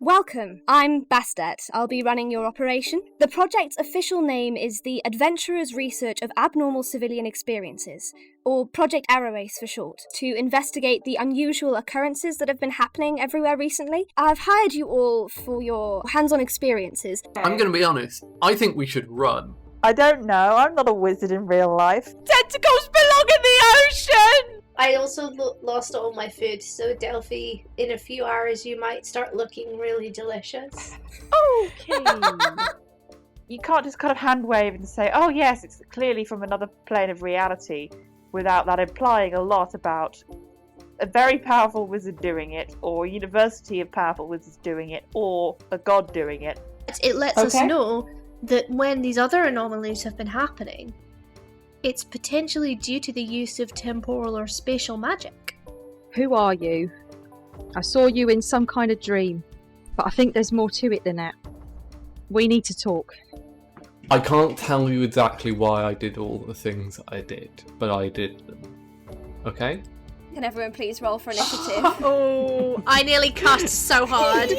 Welcome, I'm Bastet. I'll be running your operation. The project's official name is the Adventurers' Research of Abnormal Civilian Experiences, or Project Arrowace for short, to investigate the unusual occurrences that have been happening everywhere recently. I've hired you all for your hands-on experiences. I'm going to be honest, I think we should run. I don't know, I'm not a wizard in real life. Tentacles belong in the ocean! I also lost all my food, so Delphi, in a few hours you might start looking really delicious. Okay. You can't just kind of hand wave and say, oh yes, it's clearly from another plane of reality, without that implying a lot about a very powerful wizard doing it, or a university of powerful wizards doing it, or a god doing it. It lets us know that when these other anomalies have been happening, it's potentially due to the use of temporal or spatial magic. Who are you? I saw you in some kind of dream, but I think there's more to it than that. We need to talk. I can't tell you exactly why I did all the things I did, but I did them. Okay? Can everyone please roll for initiative? Oh, I nearly cussed so hard.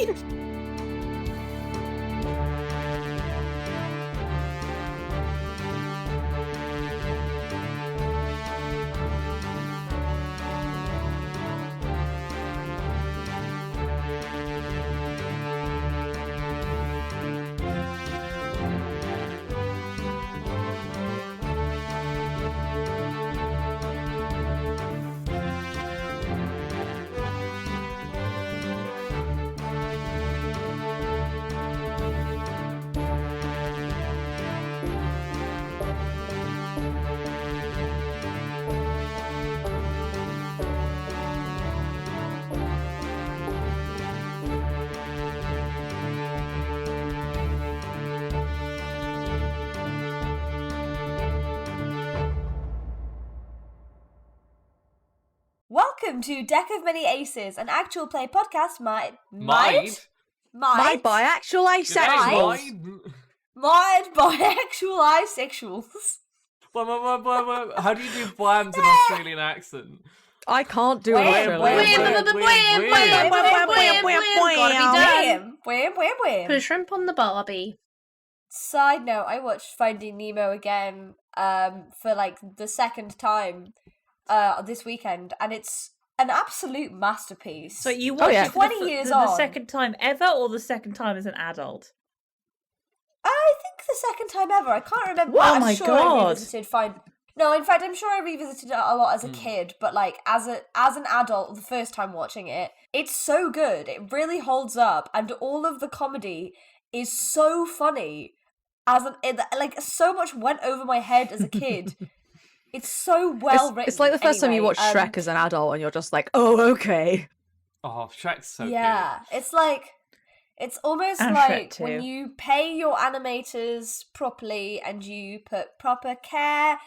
Welcome to Deck of Many Aces, an actual play podcast Might by actual asexuals. Might by actual asexuals. How do you do bland in Australian accent? I can't do it. Put a shrimp on the barbie. Side note, I watched Finding Nemo again for like the second time this weekend, and it's an absolute masterpiece. So you watched 20 years on. The second time ever, or the second time as an adult? I think the second time ever. I can't remember. Oh I'm my sure God. I revisited No, in fact, I'm sure I revisited it a lot as a kid, but like as an adult, the first time watching it, it's so good. It really holds up, and all of the comedy is so funny. Like so much went over my head as a kid. It's so well written. It's like the first time you watch Shrek as an adult and you're just like, oh, okay. Oh, Shrek's so good. Yeah, it's like, it's almost And like Shrek too. when you pay your animators properly and you put proper care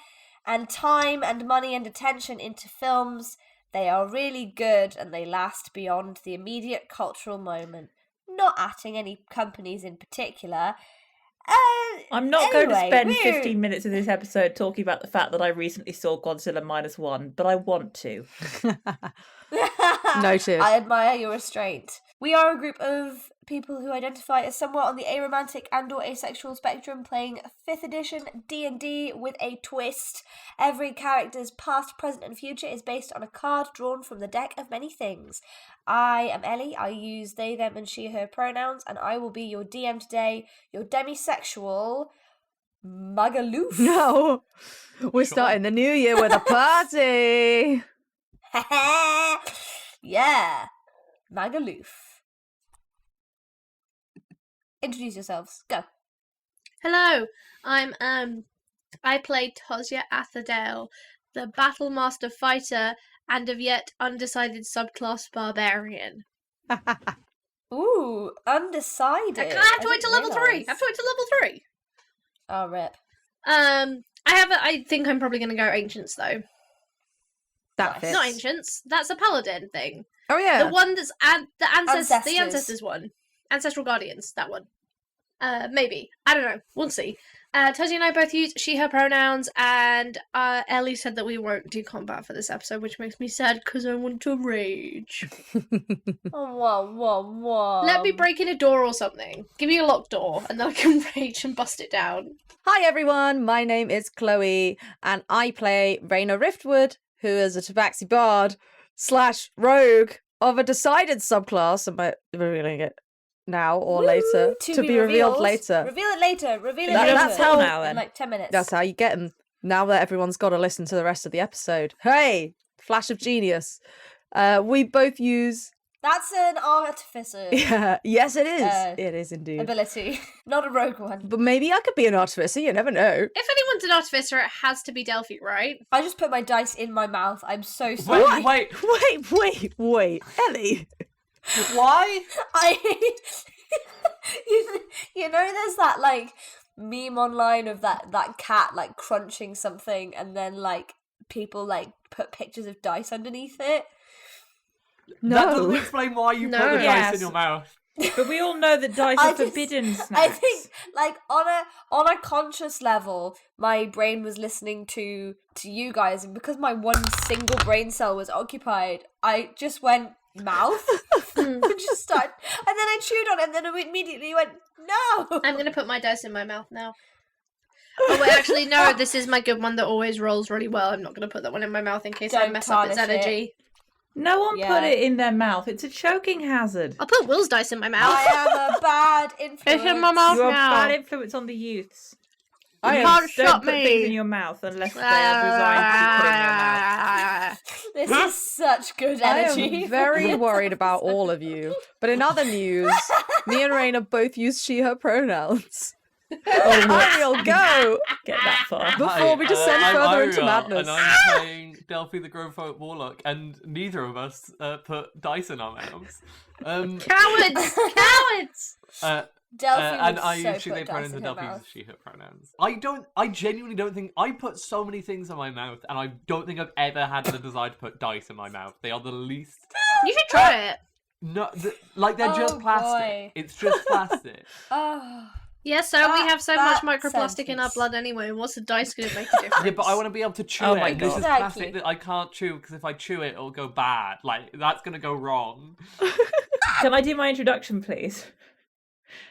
and time and money and attention into films, they are really good and they last beyond the immediate cultural moment. Not atting any companies in particular. I'm not going to spend we're- 15 minutes of this episode talking about the fact that I recently saw Godzilla -1, but I want to. Noted. I admire your restraint. We are a group of people who identify as somewhat on the aromantic and or asexual spectrum, playing 5th edition D&D with a twist. Every character's past, present and future is based on a card drawn from the deck of many things. I am Ellie, I use they, them and she, her pronouns, and I will be your DM today, your demisexual Magaloof. No, we're starting the new year with a party. Yeah, Magaloof. Introduce yourselves. Go. Hello, I'm I play Tosia Atherdale, the Battlemaster fighter and of yet undecided subclass barbarian. Ooh, undecided. I have to wait till level 3. Oh, rip. I think I'm probably going to go ancients though. That fits. Not ancients. That's a paladin thing. Oh yeah. The one that's the Ancestors. ancestors one. Ancestral guardians. That one. Maybe. I don't know. We'll see. Tuzzy and I both use she, her pronouns, and Ellie said that we won't do combat for this episode, which makes me sad because I want to rage. Let me break in a door or something. Give me a locked door, and then I can rage and bust it down. Hi everyone, my name is Chloe, and I play Raina Riftwood, who is a Tabaxi bard / rogue of a decided subclass. Am I revealing it now or later? To be revealed later. Reveal it later. Reveal it That- later. that's how now, then. In like 10 minutes. That's how you get them. Now that everyone's got to listen to the rest of the episode. Hey, flash of genius. We both use... That's an artificer Yeah, yes, it is. It is indeed. ability, not a rogue one. But maybe I could be an artificer. You never know. If anyone's an artificer, it has to be Delphi, right? I just put my dice in my mouth. I'm so sorry. Wait. Wait, Ellie. Why? you know, there's that like meme online of that cat like crunching something, and then like people like put pictures of dice underneath it. That doesn't No. explain why you No. put the dice Yes. in your mouth. But we all know that dice I are just- forbidden snacks. I think like on a conscious level, my brain was listening to you guys, and because my one single brain cell was occupied, I just went mouth and just started, and then I chewed on it, and then I immediately went no. I'm gonna put my dice in my mouth now. Oh wait, actually no, this is my good one that always rolls really well. I'm not gonna put that one in my mouth in case I Don't mess up its tarnish it. energy. No one Yeah. put it in their mouth. It's a choking hazard. I'll put Will's dice in my mouth. I am a bad influence. It's in my mouth You are a now. bad influence on the youths. I You am- can't Don't stop put me. things in your mouth unless they are designed to be put in your mouth. This is such good I energy. am very worried about all of you. But in other news, me and Raina both use she, her pronouns. Eiriol, go! Get that far. Before we descend I'm further into Eiriol, madness. And I'm playing Delphi the Growfolk Warlock, and neither of us put dice in our mouths. Cowards! Cowards! Delphi and would I so use she, put they dice pronouns, in and her Delphi mouth. uses she, her pronouns. I genuinely don't think, I put so many things in my mouth, and I don't think I've ever had the desire to put dice in my mouth. They are the least, You should try it. no, like they're just Oh, plastic. boy. It's just plastic. Oh. Yeah, so we have so much That microplastic in our sentence. blood anyway. What's the dice going to make a difference? Yeah, but I want to be able to chew Oh it. my and this God. is Exactly. plastic that I can't chew, because if I chew it, it'll go bad. Like, that's going to go wrong. Can I do my introduction, please?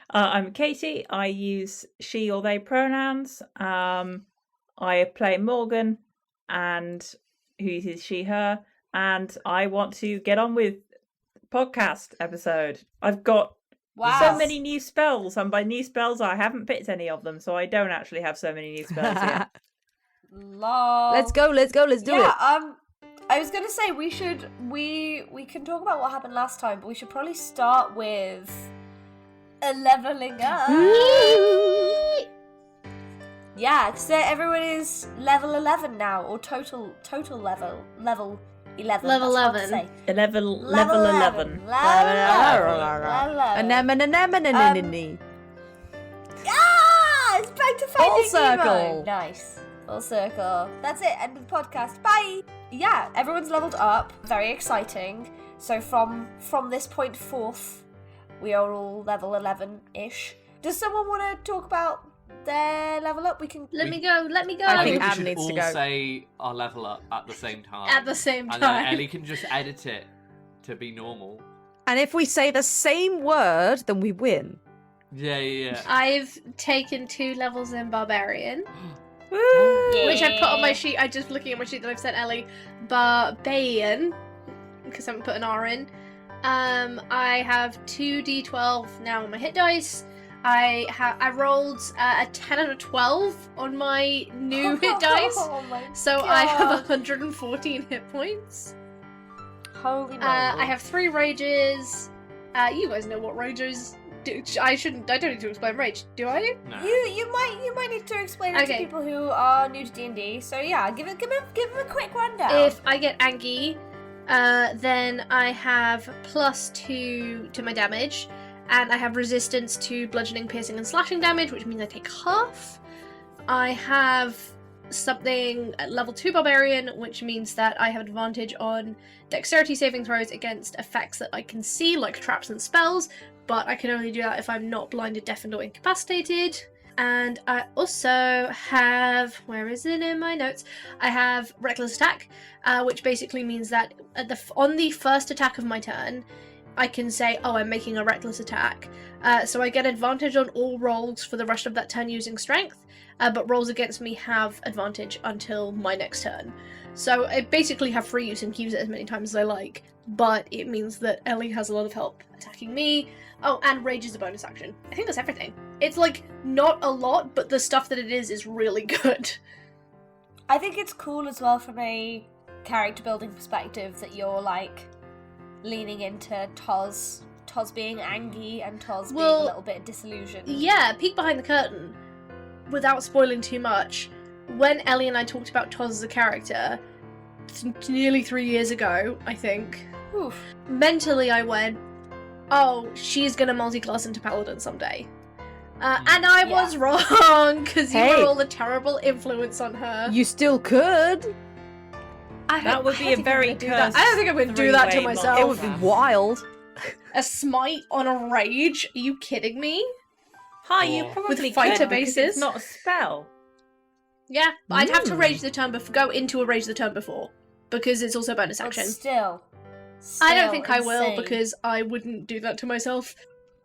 I'm Katie. I use she or they pronouns. I play Morgan, and who uses she, her, and I want to get on with podcast episode. I've got Wow. so many new spells, and by new spells, I haven't picked any of them, so I don't actually have so many new spells yet. Lol. Let's go, let's do it. I was gonna say we can talk about what happened last time, but we should probably start with a leveling up. Yeah, because everyone is level 11 now, or total level 11. Level That's hard to 11. say. Level 11. Anemone. Ah, it's back to Finding Full Nemo. circle. Nice. Full circle. That's it. End of the podcast. Bye. Yeah, everyone's leveled up. Very exciting. So from this point forth, we are all level 11-ish. Does someone want to talk about their level up? We can. Let me go. Let me go. I I think think we Ab should needs to all go. say our level up at the same time. At the same And then time. Ellie can just edit it to be normal. And if we say the same word, then we win. Yeah. I've taken 2 levels in Barbarian, Yeah. which I put on my sheet. I'm just looking at my sheet that I've sent Ellie. Barbarian, because I haven't put an R in. I have 2d12 now on my hit dice. I rolled a 10 and a 12 on my new hit dice, Oh my so I have God. 114 hit points. Holy moly. I have 3 rages. You guys know what rages do. I don't need to explain rage, do I? No. You might need to explain it to Okay. people who are new to D&D. So yeah, give him a quick rundown. If I get Angie, then I have +2 to my damage, and I have resistance to bludgeoning, piercing, and slashing damage, which means I take half. I have something at level 2 Barbarian, which means that I have advantage on dexterity saving throws against effects that I can see, like traps and spells, but I can only do that if I'm not blinded, deafened, or incapacitated. And I also have, where is it in my notes? I have reckless attack, which basically means that on the first attack of my turn, I can say, oh, I'm making a reckless attack. So I get advantage on all rolls for the rest of that turn using strength, but rolls against me have advantage until my next turn. So I basically have free use and can use it as many times as I like, but it means that Ellie has a lot of help attacking me. Oh, and rage is a bonus action. I think that's everything. It's like not a lot, but the stuff that it is really good. I think it's cool as well from a character building perspective that you're like leaning into Toz being angry and Toz being a little bit disillusioned. Yeah, peek behind the curtain, without spoiling too much. When Ellie and I talked about Toz as a character, nearly 3 years ago, I think, Oof. mentally I went, oh, she's gonna multi-class into Paladin someday. And I was wrong, because you were all a terrible influence on her. You still could. That would be a very cursed. I don't think I'm going to do that to three-way myself. It would be wild. A smite on a rage? Are you kidding me? Hi, you With probably fighter could, because bases? it's not a spell. Yeah, but I'd have to rage the turn go into a rage the turn before, because it's also bonus But action. still I don't think I will, insane. because I wouldn't do that to myself.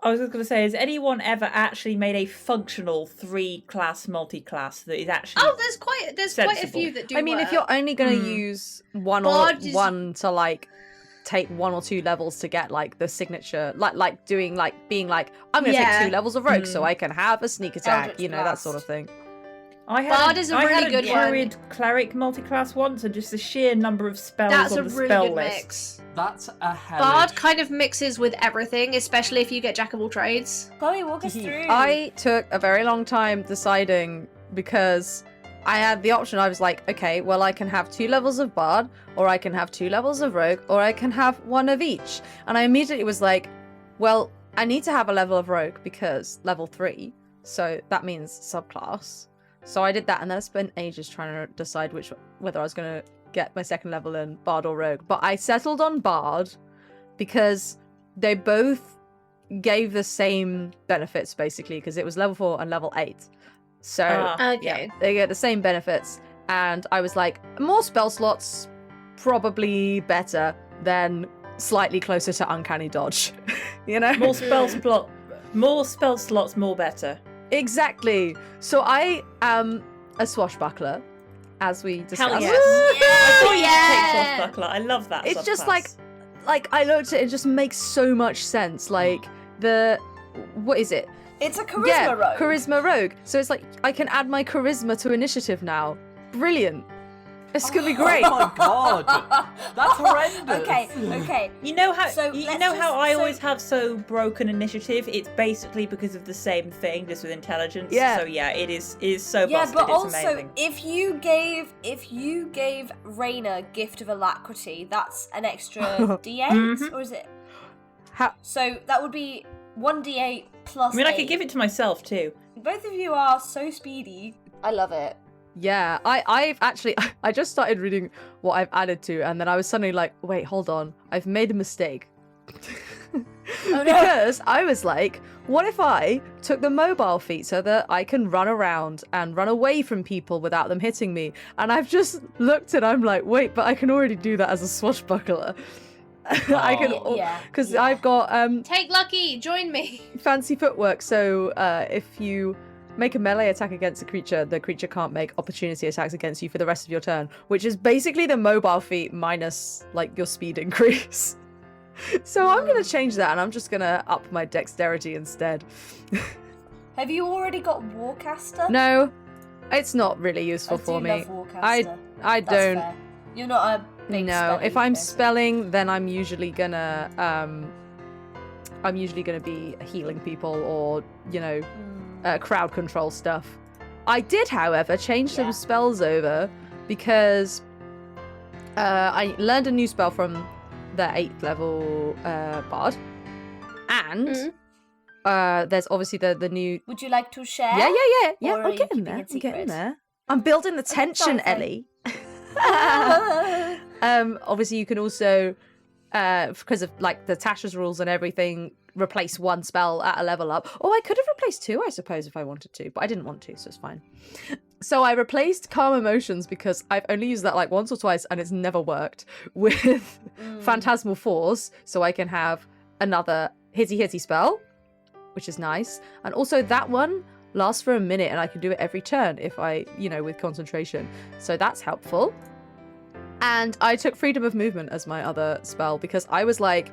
I was just going to say, has anyone ever actually made a functional 3-class multi-class that is actually... Oh, there's quite a sensible. few that do I mean, if you're only going to use one to like take 1 or 2 levels to get like the signature, like being like I'm going to take 2 levels of rogue so I can have a sneak attack, Eldritch you know, that Blast. sort of thing. I Bard is a I really had good one. druid cleric multi-class once, and just the sheer number of spells That's on a the really spell good list. mix. That's a hellish. Bard kind of mixes with everything, especially if you get Jack of all trades. Chloe, walk us through. I took a very long time deciding because I had the option. I was like, okay, well, I can have 2 levels of Bard, or I can have 2 levels of Rogue, or I can have 1 of each. And I immediately was like, well, I need to have a level of Rogue because level 3, so that means subclass. So I did that, and then I spent ages trying to decide whether I was going to get my second level in Bard or Rogue. But I settled on Bard because they both gave the same benefits, basically, because it was level 4 and level 8. So Okay. they get the same benefits. And I was like, more spell slots, probably better than slightly closer to Uncanny Dodge. You know? More spell slots, more better. Exactly. So I am a swashbuckler, as we discussed. Hell yes. I thought Yeah. you'd take Swashbuckler. I love that. It's just subclass. like I looked at it, it just makes so much sense. Like what is it? It's a charisma rogue. Charisma rogue. So it's like I can add my charisma to initiative now. Brilliant. It's gonna be great. Oh my god, that's horrendous. Okay. You know how So you let's know just- how I so- always have so broken initiative. It's basically because of the same thing, just with intelligence. Yeah. So yeah, it is so Yeah, busted. but It's also amazing. if you gave Raina Gift of Alacrity, that's an extra D8, Mhm. or is it? How- So that would be 1d8 plus. I mean, I 8. could give it to myself too. Both of you are so speedy. I love it. Yeah, I've actually I just started reading what I've added to, and then I was suddenly like, wait, hold on, I've made a mistake. Because I was like, what if I took the mobile feat so that I can run around and run away from people without them hitting me? And I've just looked and I'm like, wait, but I can already do that as a swashbuckler. I can, Yeah. because I've got Take Lucky, join me. fancy footwork. So if you make a melee attack against a creature, the creature can't make opportunity attacks against you for the rest of your turn, which is basically the mobile feat minus like your speed increase. So I'm going to change that, and I'm just going to up my dexterity instead. Have you already got Warcaster? No, it's not really I useful do for me. love Warcaster. I That's don't. fair. You're not a big No, spelling if I'm person. spelling, then I'm usually gonna be healing people or crowd control stuff. I did, however, change some Yeah. spells over because I learned a new spell from the 8th level bard, and there's obviously the new. Would you like to share? Yeah. Or are I'm you getting keeping there. it I'm getting secret? there. I'm building the tension, sorry. Ellie. Obviously, you can also, because of like the Tasha's rules and everything, replace one spell at a level up. Oh, I could have replaced 2, I suppose, if I wanted to, but I didn't want to, so it's fine. So I replaced Calm Emotions because I've only used that like once or twice and it's never worked, with Phantasmal Force, so I can have another hitty spell, which is nice. And also that one lasts for a minute and I can do it every turn if I, with concentration. So that's helpful. And I took Freedom of Movement as my other spell because I was like,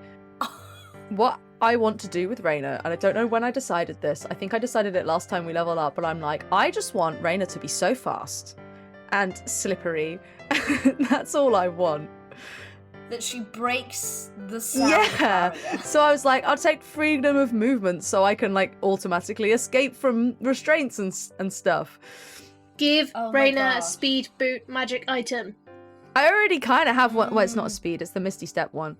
what I want to do with Raina, and I don't know when I decided this. I think I decided it last time we leveled up, but I'm like, I just want Raina to be so fast and slippery. That's all I want. That she breaks the sound Yeah. barrier. So I was like, I'll take Freedom of Movement so I can like automatically escape from restraints and stuff. Give Oh my Raina a gosh. speed boot magic item. I already kind of have one. Well, it's not a speed, it's the Misty Step one.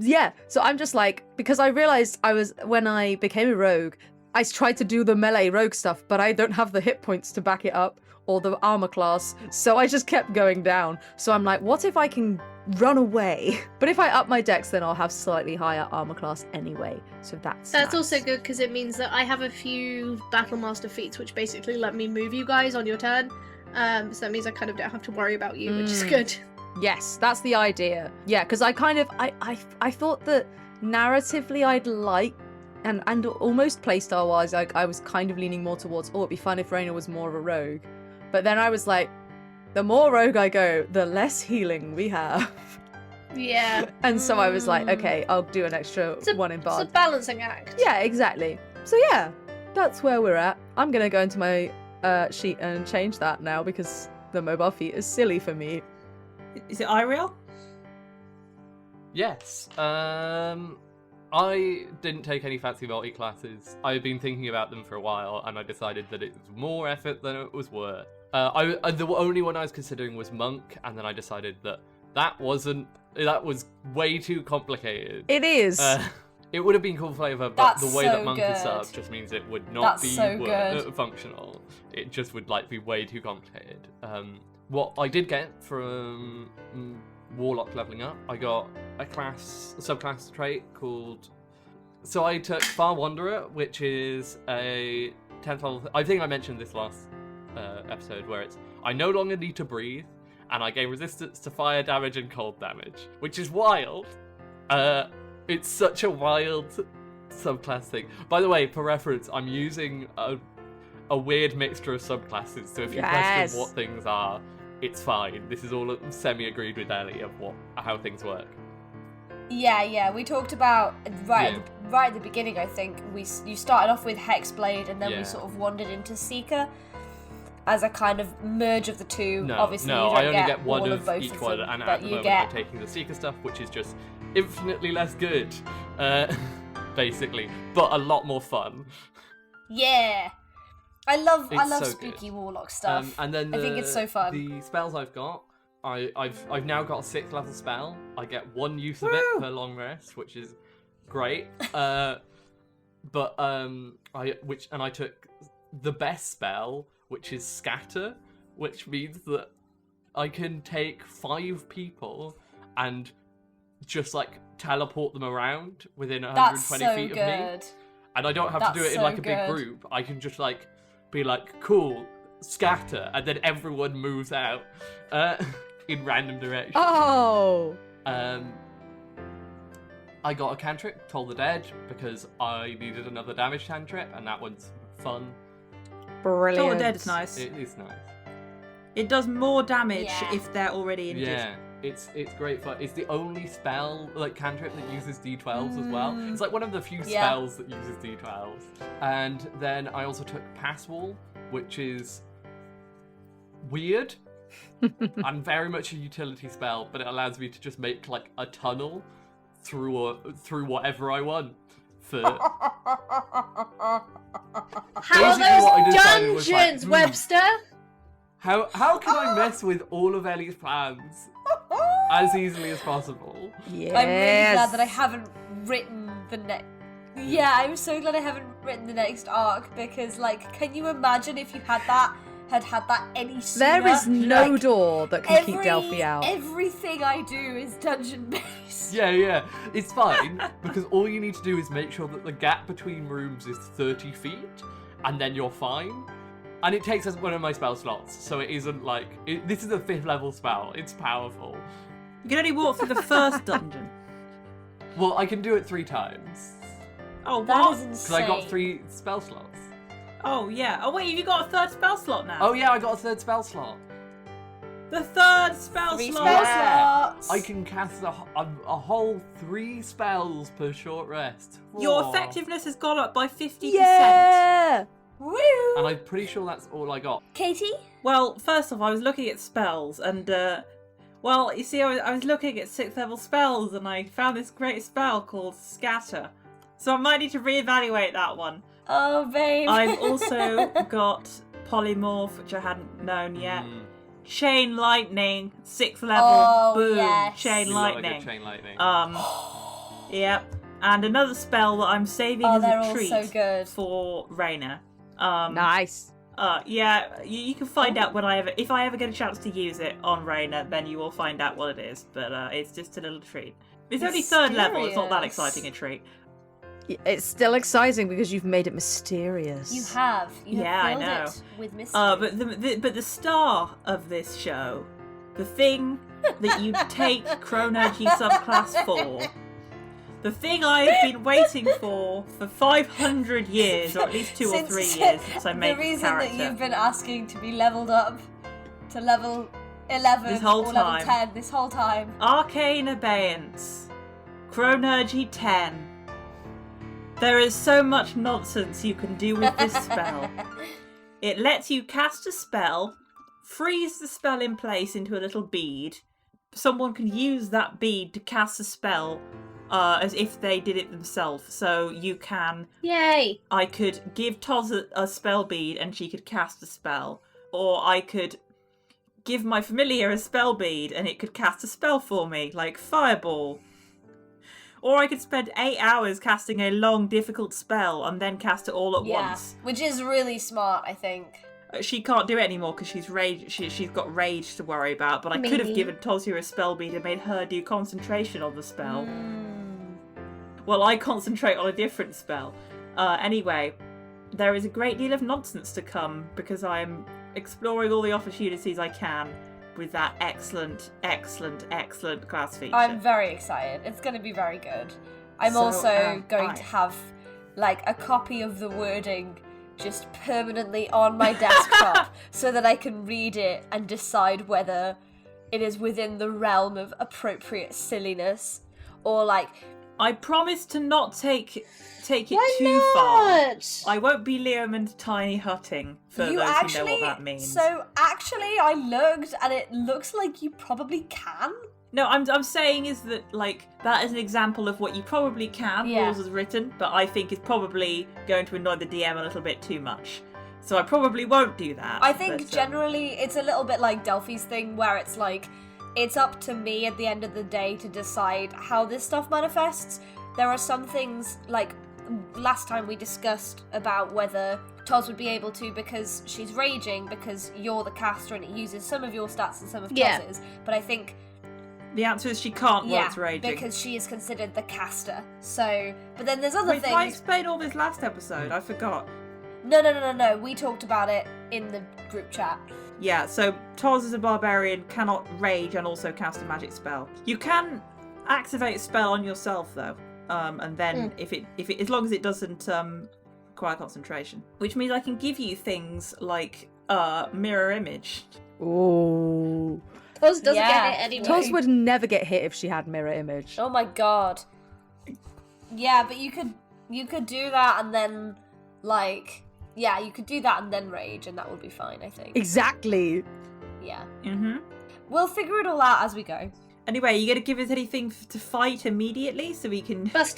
Yeah, so I'm just like, because I realized when I became a rogue, I tried to do the melee rogue stuff, but I don't have the hit points to back it up or the armor class, so I just kept going down. So I'm like, what if I can run away? But if I up my dex, then I'll have slightly higher armor class anyway, so that's nice. Also good because it means that I have a few Battlemaster feats which basically let me move you guys on your turn. So that means I kind of don't have to worry about you, which is good. Yes, that's the idea. Yeah, because I thought that narratively I'd like, and almost playstyle wise, I was kind of leaning more towards, it'd be fun if Raina was more of a rogue. But then I was like, the more rogue I go, the less healing we have. Yeah. And so I was like, okay, I'll do an extra one in It's a Bard. balancing act. Yeah, exactly. So yeah, that's where we're at. I'm going to go into my sheet and change that now because the mobile feat is silly for me. Is it Eiriol? Yes. I didn't take any fancy multi-classes. I've been thinking about them for a while, and I decided that it was more effort than it was worth. The only one I was considering was Monk, and then I decided that was way too complicated. It is. It would have been cool flavor, but That's the way so that Monk is good. set up just means it would not That's be so good. functional. It just would be way too complicated. What I did get from Warlock leveling up, I got a subclass trait called. So I took Far Wanderer, which is a 10th level. I think I mentioned this last episode, where it's I no longer need to breathe, and I gain resistance to fire damage and cold damage, which is wild. It's such a wild subclass thing. By the way, for reference, I'm using a weird mixture of subclasses, so if you question what things are, it's fine. This is all semi-agreed with Ellie of how things work. Yeah, we talked about right at the beginning. I think you started off with Hexblade, and then we sort of wandered into Seeker as a kind of merge of the two. Obviously, no, you don't I only get one all of both each of one, them, and but at the you moment get I'm taking the Seeker stuff, which is just infinitely less good, basically, but a lot more fun. Yeah. I love so spooky good. warlock stuff. And then I think it's so fun. The spells I've got, I've now got a 6th level spell. I get one use of it per long rest, which is great. I took the best spell, which is Scatter, which means that I can take 5 people and just teleport them around within 120 That's so feet of good. me. And I don't have to do it in so a big good. group. I can just be cool, scatter, and then everyone moves out in random directions. Oh! I got a cantrip, Toll the Dead, because I needed another damage cantrip, and that one's fun. Brilliant. Toll the Dead is nice. It is nice. It does more damage Yeah. if they're already injured. Yeah, it's great fun. It's the only spell, cantrip, that uses D12s as well. It's one of the few spells that uses D12s. And then I also took Pass Wall, which is weird and very much a utility spell, but it allows me to just make a tunnel through whatever I want. For How are Basically what I those decided was, dungeons, Webster? how can I mess with all of Ellie's plans as easily as possible? Yes. I'm really glad that I haven't written the next. Yeah, I'm so glad I haven't written the next arc because, can you imagine if you had that had that any sooner. There is no Like, door that can keep Delphi out. Everything I do is dungeon based. Yeah, it's fine, because all you need to do is make sure that the gap between rooms is 30 feet, and then you're fine. And it takes us one of my spell slots, so it isn't like... this is a 5th level spell, it's powerful. You can only walk through the first dungeon. Well, I can do it 3 times. Oh, That what? is Because insane. I got 3 spell slots. Oh, yeah. Oh, wait, have you got a third spell slot now? Oh yeah, I got a 3rd spell slot. The third spell 3 slot! spell Yeah. slots. I can cast a whole 3 spells per short rest. Your Whoa. effectiveness has gone up by 50%. Yeah! Woo! And I'm pretty sure that's all I got. Katie? Well, first off, I was looking at spells, and, well, you see, I was looking at 6th level spells, and I found this great spell called Scatter. So I might need to reevaluate that one. Oh, babe. I've also got Polymorph, which I hadn't known yet. Mm. Chain Lightning, 6th level. Oh, Boom. yes. Chain You love a good Lightning. chain lightning. Yep. And another spell that I'm saving Oh, as they're a all treat so good. for Raina. Nice. Yeah, you can find out if I ever get a chance to use it on Raina, then you will find out what it is. But it's just a little treat. It's only 3rd level. It's not that Mysterious. exciting a treat. It's still exciting because you've made it mysterious. You have. You have Yeah, I filled know. it with mystery. But the star of this show, the thing that you take Chronergy subclass for, the thing I have been waiting for 500 years, or at least 2 or 3 years since I made the this reason character. that you've been asking to be leveled up to level 11 This whole or level time. 10 this whole time. Arcane Abeyance, Chronergy 10. There is so much nonsense you can do with this spell. It lets you cast a spell, freeze the spell in place into a little bead. Someone can use that bead to cast a spell as if they did it themselves. So you can... Yay! I could give Toz a spell bead and she could cast a spell. Or I could give my familiar a spell bead and it could cast a spell for me, like Fireball. Or I could spend 8 hours casting a long, difficult spell and then cast it all at once. Which is really smart, I think. She can't do it anymore because she's got rage to worry about. But I could have Maybe. given Tozia a spell bead and made her do concentration on the spell. Mm. Well, I concentrate on a different spell. Anyway, there is a great deal of nonsense to come because I'm exploring all the opportunities I can with that excellent, excellent, excellent class feature. I'm very excited. It's going to be very good. I'm So also am going I. to have like a copy of the wording just permanently on my desktop so that I can read it and decide whether it is within the realm of appropriate silliness or like... I promise to not take it Why too far. not? I won't be Liam and Tiny Hutting for you those actually, who know what that means. So actually I looked and it looks like you probably can. No, I'm saying is that like that is an example of what you probably can, Yeah. rules as written, but I think is probably going to annoy the DM a little bit too much. So I probably won't do that. I think but, generally it's a little bit like Delphi's thing where it's like, it's up to me at the end of the day to decide how this stuff manifests. There are some things, like last time we discussed about whether Toz would be able to because she's raging, because you're the caster and it uses some of your stats and some of Yeah. Toz's. But I think, the answer is she can't while it's raging. because she is considered the caster. So, but then there's other Wait, did I things. explain all this last episode? I forgot. No. We talked about it in the group chat. Yeah, so Toz as a barbarian cannot rage and also cast a magic spell. You can activate a spell on yourself though, and then if it as long as it doesn't require concentration, which means I can give you things like mirror image. Ooh. Toz doesn't Yeah. get it anyway. Toz would never get hit if she had mirror image. Oh my god. Yeah, but you could do that and then you could do that and then rage and that would be fine, I think. Exactly. Yeah. Mm-hmm. We'll figure it all out as we go. Anyway, you gonna give us anything to fight immediately so we can Bust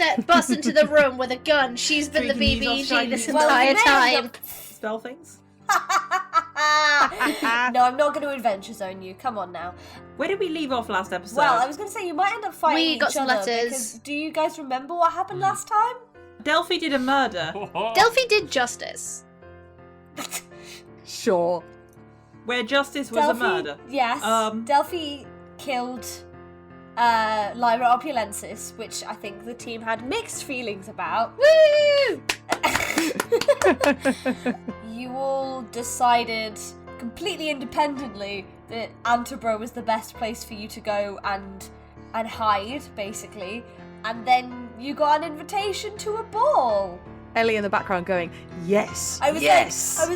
into the room with a gun. She's been the So you can use our BBG this shiny- Well, entire you may time. end spell things? No, I'm not going to adventure zone you. Come on now. Where did we leave off last episode? Well, I was going to say you might end up fighting We got each some other letters. because do you guys remember what happened last time? Delphi did a murder. Delphi did justice. Sure. where justice was a murder. Yes. Delphi killed Lyra Opulensis, which I think the team had mixed feelings about. Woo! You all decided completely independently that Antaburgh was the best place for you to go and hide, basically. And then you got an invitation to a ball. Ellie in the background going, yes, I was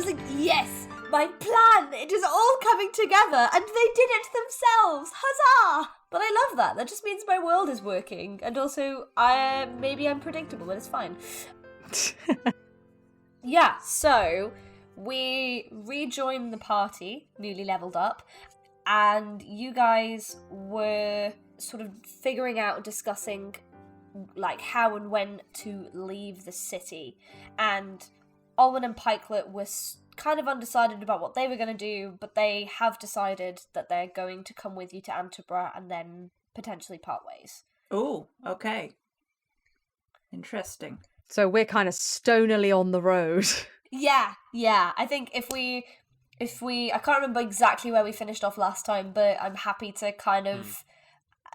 like, yes, my plan, it is all coming together, and they did it themselves, huzzah! But I love that, just means my world is working, and also, maybe I'm predictable, but it's fine. Yeah, so, we rejoined the party, newly leveled up, and you guys were sort of figuring out, discussing like how and when to leave the city, and Olwen and Pikelet were kind of undecided about what they were going to do, but they have decided that they're going to come with you to Antaburgh and then potentially part ways. Oh, okay. Interesting. So we're kind of stonily on the road. Yeah. I think if we I can't remember exactly where we finished off last time, but I'm happy to kind of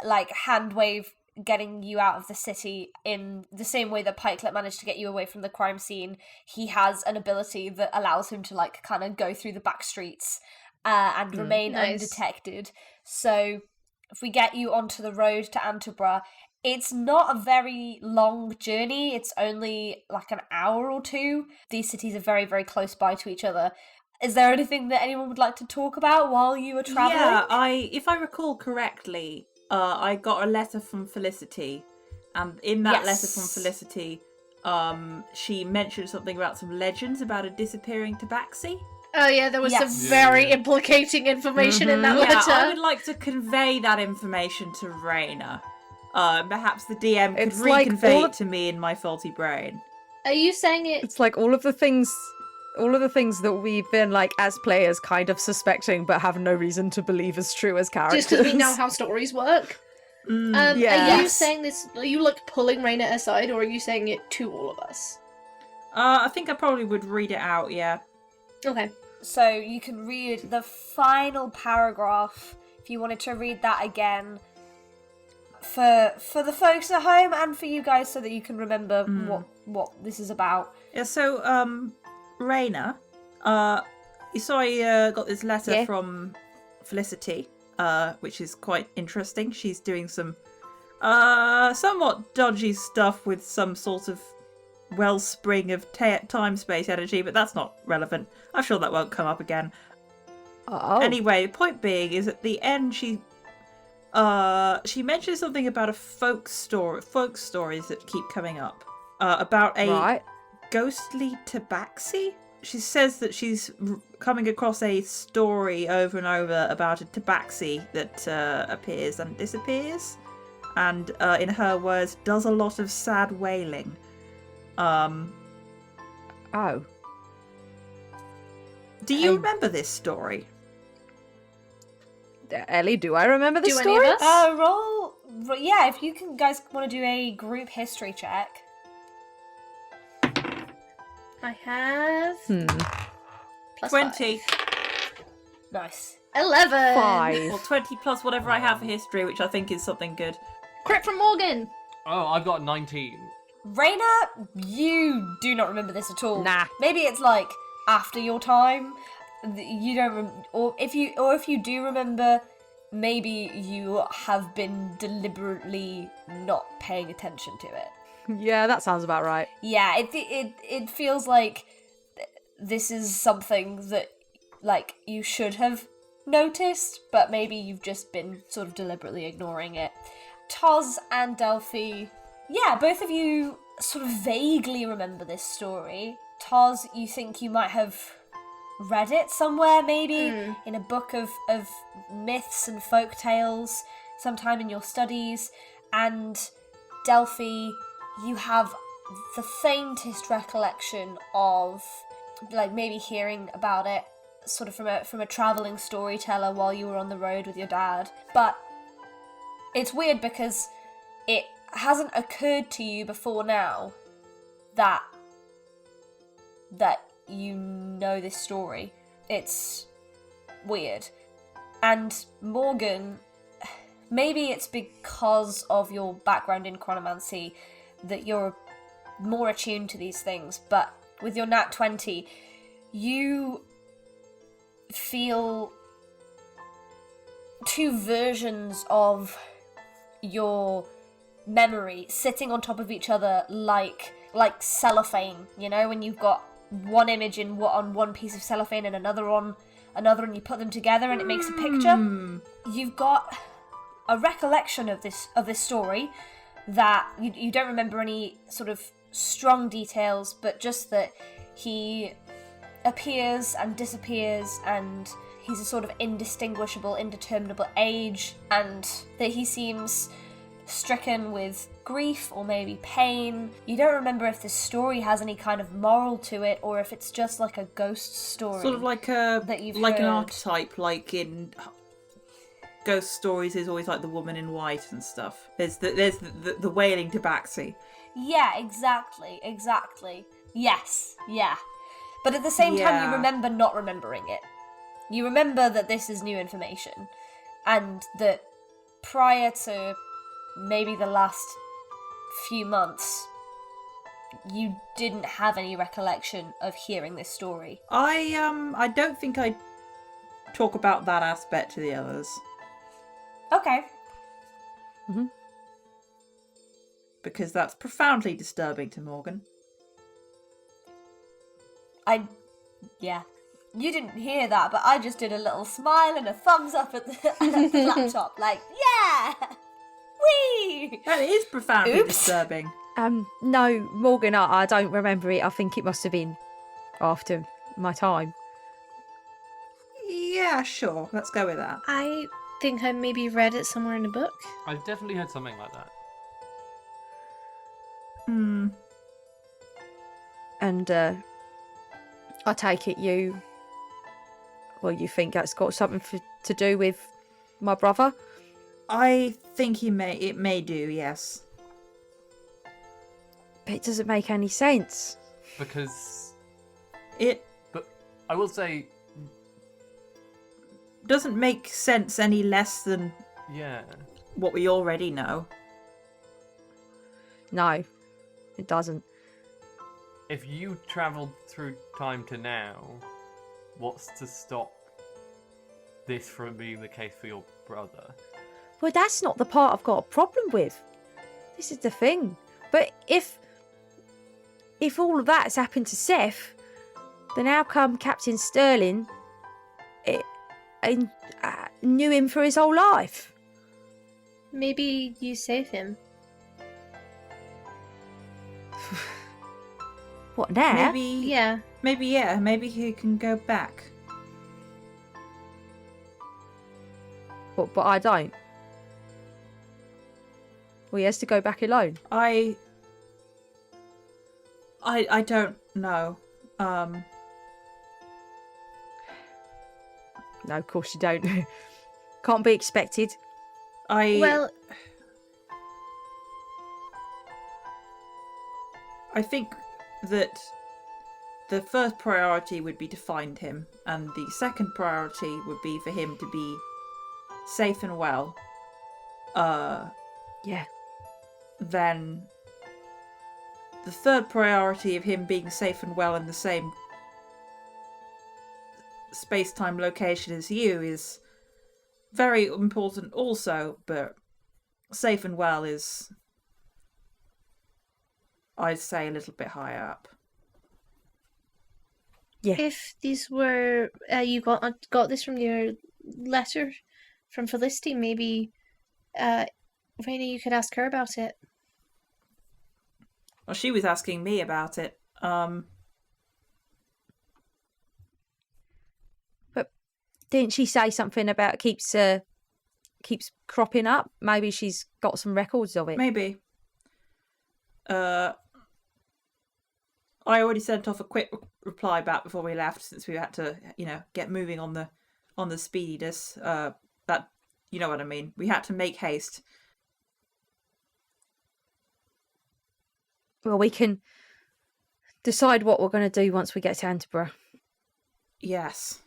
like hand wave getting you out of the city in the same way that Pikelet managed to get you away from the crime scene. He has an ability that allows him to like kind of go through the back streets and remain undetected. So if we get you onto the road to Antaburgh, it's not a very long journey. It's only like an hour or two. These cities are very, very close by to each other. Is there anything that anyone would like to talk about while you were travelling? Yeah, if I recall correctly, I got a letter from Felicity, and in that letter from Felicity, she mentioned something about some legends about a disappearing tabaxi. Oh yeah, there was some very implicating information in that letter. I would like to convey that information to Raina. Perhaps the DM could reconvey it to me in my faulty brain. Are you saying it? It's like all of the things that we've been like as players kind of suspecting but have no reason to believe is true as characters. Just because we know how stories work. Are you saying this? Are you like pulling Raina aside, or are you saying it to all of us? I think I probably would read it out. Yeah. Okay. So you can read the final paragraph if you wanted to read that again for the folks at home and for you guys, so that you can remember what this is about. Yeah. So Raina, so I got this letter from Felicity, which is quite interesting. She's doing some somewhat dodgy stuff with some sort of wellspring of time-space energy, but that's not relevant. I'm sure that won't come up again. Anyway, the point being is at the end she mentions something about a folk stories that keep coming up about a ghostly tabaxi. She says that she's coming across a story over and over about a tabaxi that appears and disappears, and in her words, does a lot of sad wailing. Do you remember this story? Ellie, do I remember this story? Any of us? Roll. Yeah, if you guys want to do a group history check. I have plus 20. 5. Nice. 11. 5. Or 20 plus whatever I have for history, which I think is something good. Crit from Morgan. Oh, I've got 19. Raina, you do not remember this at all. Nah. Maybe it's like after your time. You don't, or if you do remember, maybe you have been deliberately not paying attention to it. Yeah, that sounds about right. Yeah, it feels like this is something that like you should have noticed, but maybe you've just been sort of deliberately ignoring it. Toz and Delphi, yeah, both of you sort of vaguely remember this story. Toz, you think you might have read it somewhere, maybe in a book of myths and folk tales sometime in your studies, and Delphi, you have the faintest recollection of like maybe hearing about it sort of from a traveling storyteller while you were on the road with your dad. But it's weird because it hasn't occurred to you before now that you know this story. It's weird. And Morgan, maybe it's because of your background in chronomancy that you're more attuned to these things, but with your nat 20, you feel two versions of your memory sitting on top of each other like cellophane, you know, when you've got one image on one piece of cellophane and another on another, and you put them together and it makes a picture. You've got a recollection of this story that you don't remember any sort of strong details, but just that he appears and disappears, and he's a sort of indistinguishable, indeterminable age, and that he seems stricken with grief or maybe pain. You don't remember if this story has any kind of moral to it, or if it's just like a ghost story. Sort of like that you've an heard. archetype, like in ghost stories is always like the woman in white and stuff. There's the wailing tabaxi. Yeah, exactly. Yes, yeah. But at the same time, you remember not remembering it. You remember that this is new information, and that prior to maybe the last few months, you didn't have any recollection of hearing this story. I don't think I talk about that aspect to the others. Okay. Mm-hmm. Because that's profoundly disturbing to Morgan. Yeah. You didn't hear that, but I just did a little smile and a thumbs up at the laptop, like, yeah! Whee! That is profoundly Oops. disturbing. No, Morgan, I don't remember it. I think it must have been after my time. Yeah, sure. Let's go with that. I think I maybe read it somewhere in a book. I've definitely heard something like that. And I take it you think that's got something to do with my brother? I think it may do, yes. But it doesn't make any sense. Because... It But I will say, doesn't make sense any less than yeah. what we already know. No, it doesn't. If you travelled through time to now, what's to stop this from being the case for your brother? Well, that's not the part I've got a problem with. This is the thing. But if all of that's happened to Seth, then how come Captain Sterling knew him for his whole life? Maybe you save him. What now? Maybe Yeah. Maybe he can go back. But I don't. Well, he has to go back alone. I don't know. No, of course you don't. Can't be expected. Well, I think that the first priority would be to find him, and the second priority would be for him to be safe and well. Yeah. Then the third priority of him being safe and well in the same space-time location as you is very important also, but safe and well is, I'd say, a little bit higher up. Yeah. if these were you got this from your letter from Felicity, maybe Raina, you could ask her about it. Well, she was asking me about it. But didn't she say something about keeps cropping up? Maybe she's got some records of it. Maybe. I already sent off a quick reply back before we left, since we had to, get moving on the speediness. That, you know what I mean. We had to make haste. Well, we can decide what we're going to do once we get to Antaburgh. Yes.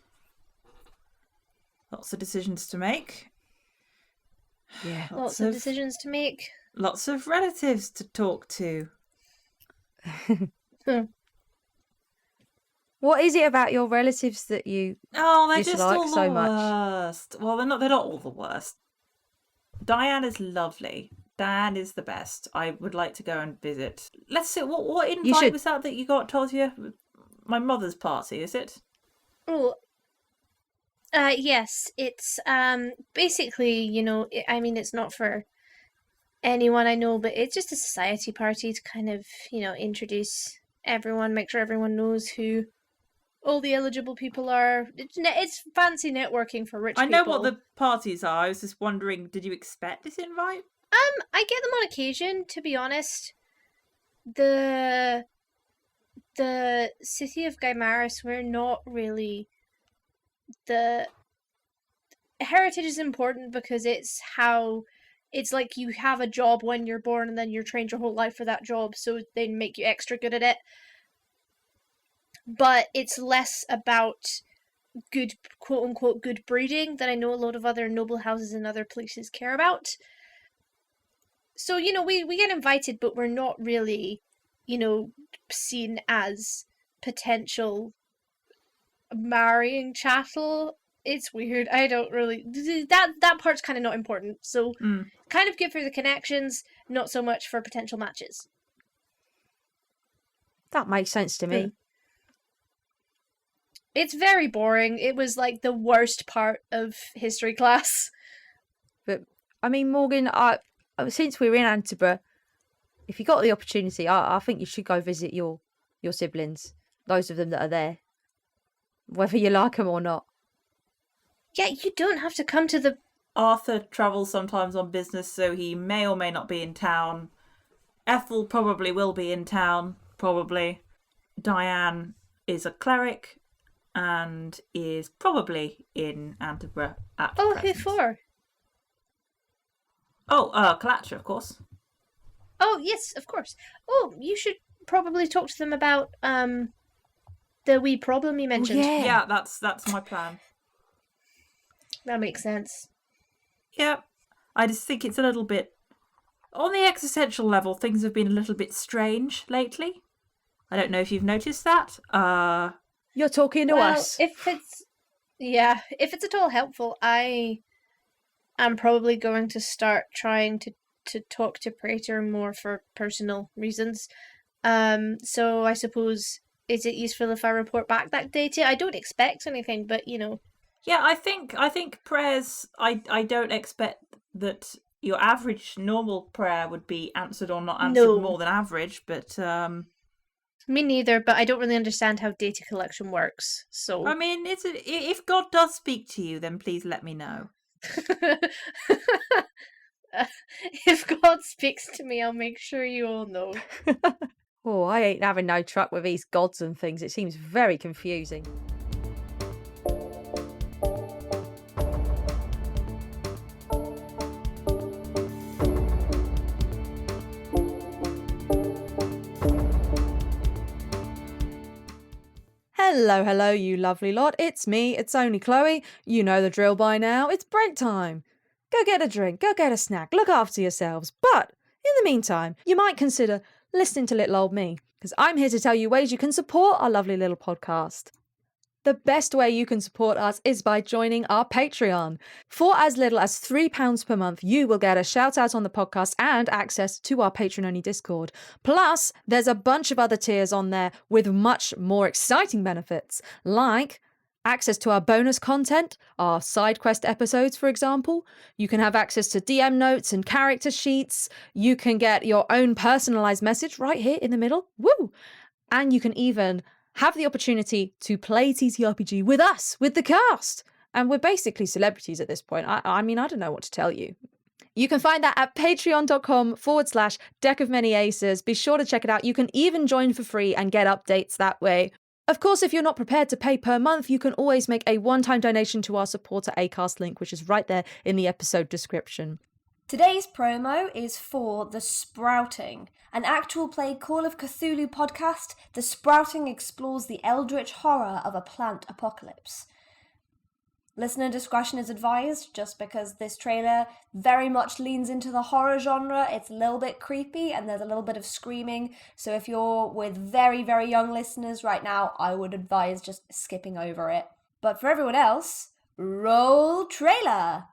Lots of decisions to make. Yeah. Lots of decisions to make. Lots of relatives to talk to. What is it about your relatives that you Oh, they're just dislike all so the much? worst. Well, they're not all the worst. Diane is lovely. Diane is the best. I would like to go and visit. Let's see, what invite should. was that you got, Tosia? My mother's party, is it? Oh, yes. It's basically, it's not for anyone I know, but it's just a society party to kind of, introduce everyone, make sure everyone knows who all the eligible people are. It's fancy networking for rich people. I know what the parties are. I was just wondering, did you expect this invite? I get them on occasion, to be honest. The city of Gaimaris, we're not really the heritage is important because it's like you have a job when you're born and then you're trained your whole life for that job, so they make you extra good at it. But it's less about good, quote unquote, good breeding that I know a lot of other noble houses in other places care about. So, we get invited, but we're not really, seen as potential marrying chattel. It's weird. I don't really... That part's kind of not important. So, kind of good for the connections, not so much for potential matches. That makes sense to me. It's very boring. It was like the worst part of history class. But I mean, Morgan, since we're in Antaburgh, if you got the opportunity, I think you should go visit your siblings, those of them that are there, whether you like them or not. Yeah, you don't have to come to the... Arthur travels sometimes on business, so he may or may not be in town. Ethel probably will be in town, probably. Diane is a cleric and is probably in Antaburgh at present. Who for? Kalatra, of course. Oh, yes, of course. Oh, you should probably talk to them about the wee problem you mentioned. Yeah, that's my plan. That makes sense. Yeah, I just think it's a little bit... On the existential level, things have been a little bit strange lately. I don't know if you've noticed that. You're talking to us. If it's at all helpful, I am probably going to start trying to talk to Praetor more for personal reasons. So I suppose, is it useful if I report back that data? I don't expect anything, but Yeah, I think prayers, I don't expect that your average normal prayer would be answered or not answered more than average, but me neither, but I don't really understand how data collection works. So I mean, if God does speak to you, then please let me know. If God speaks to me, I'll make sure you all know. Oh, I ain't having no truck with these gods and things. It seems very confusing. Hello, you lovely lot. It's me. It's only Chloe. You know the drill by now. It's break time. Go get a drink. Go get a snack. Look after yourselves. But in the meantime, you might consider listening to little old me, because I'm here to tell you ways you can support our lovely little podcast. The best way you can support us is by joining our Patreon. For as little as £3 per month, you will get a shout out on the podcast and access to our patron-only Discord. Plus, there's a bunch of other tiers on there with much more exciting benefits, like access to our bonus content, our side quest episodes, for example. You can have access to DM notes and character sheets. You can get your own personalized message right here in the middle. Woo! And you can even have the opportunity to play TTRPG with us, with the cast. And we're basically celebrities at this point. I mean, I don't know what to tell you. You can find that at patreon.com/Deck of Many Aces. Be sure to check it out. You can even join for free and get updates that way. Of course, if you're not prepared to pay per month, you can always make a one-time donation to our supporter Acast link, which is right there in the episode description. Today's promo is for The Sprouting, an actual play Call of Cthulhu podcast. The Sprouting explores the eldritch horror of a plant apocalypse. Listener discretion is advised, just because this trailer very much leans into the horror genre. It's a little bit creepy and there's a little bit of screaming. So if you're with very, very young listeners right now, I would advise just skipping over it. But for everyone else, roll trailer!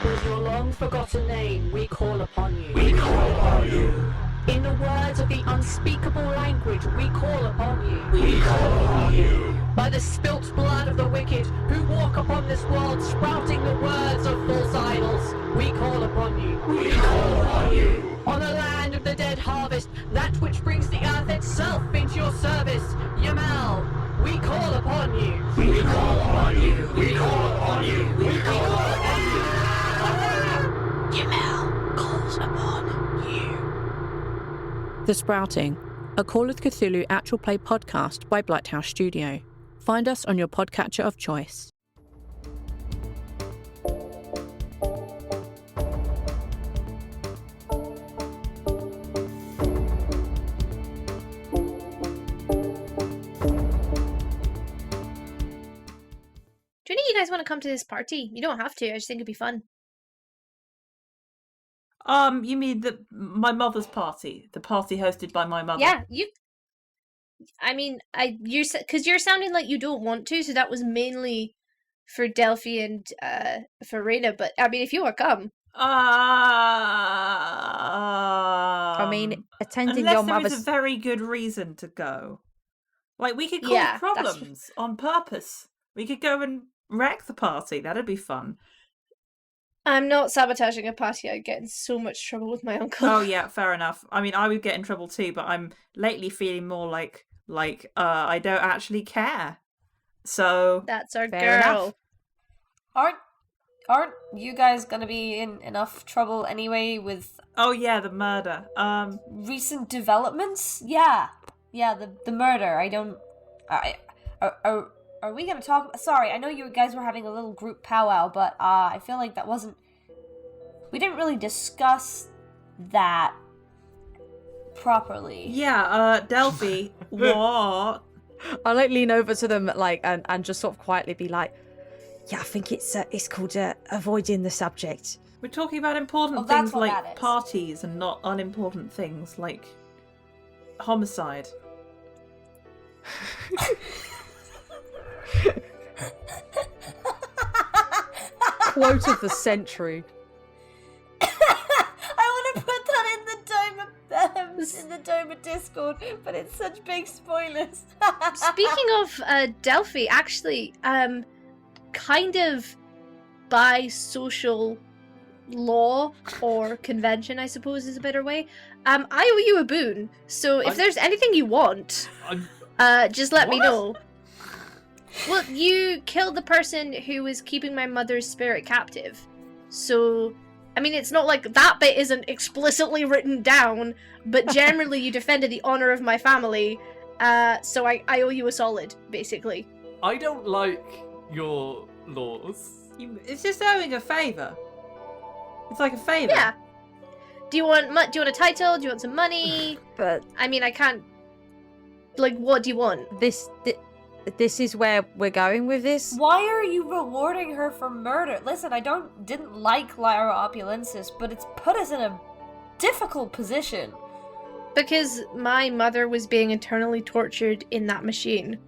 With your long-forgotten name, we call upon you. We call upon you. In the words of the unspeakable language, we call upon you. We call upon you. By the spilt blood of the wicked, who walk upon this world, sprouting the words of false idols, we call upon you. We call upon you. On the land of the dead harvest, that which brings the earth itself into your service, Yamal, we call upon you. We call upon you. We call upon you. We call upon you. Yamal calls upon you. The Sprouting, a Call of Cthulhu actual play podcast by Blighthouse Studio. Find us on your podcatcher of choice. Do any of you guys want to come to this party? You don't have to. I just think it'd be fun. You mean my mother's party? The party hosted by my mother? Yeah, you. I mean, because you're sounding like you don't want to, so that was mainly for Delphi and for Raina. But I mean, if you want to come, I mean, attending unless your there mother's... is a very good reason to go. Like, we could cause problems on purpose. We could go and wreck the party. That'd be fun. I'm not sabotaging a party. I'd get in so much trouble with my uncle. Oh yeah, fair enough. I mean, I would get in trouble too, but I'm lately feeling more like I don't actually care. So that's our Fair girl. Enough. Aren't you guys gonna be in enough trouble anyway with... Oh yeah, the murder. Recent developments? Yeah, the murder. Are we gonna talk... Sorry, I know you guys were having a little group powwow, but I feel like that wasn't... We didn't really discuss that properly. Yeah, Delphi, what? I'll lean over to them and just sort of quietly be like, yeah, I think it's called avoiding the subject. We're talking about important things like parties and not unimportant things like homicide. Quote of the century. I want to put that in the Doma Discord, but it's such big spoilers. Speaking of Delphi, actually, kind of by social law or convention, I suppose is a better way, I owe you a boon. So if there's anything you want, just let me know. Well, you killed the person who was keeping my mother's spirit captive. So, I mean, it's not like that bit isn't explicitly written down, but generally you defended the honor of my family, so I owe you a solid, basically. I don't like your laws. It's just owing a favour. It's like a favour. Yeah. Do you want a title? Do you want some money? But I mean, I can't... Like, what do you want? This is where we're going with this. Why are you rewarding her for murder? Listen, I didn't like Lyra Opulensis, but it's put us in a difficult position. Because my mother was being eternally tortured in that machine.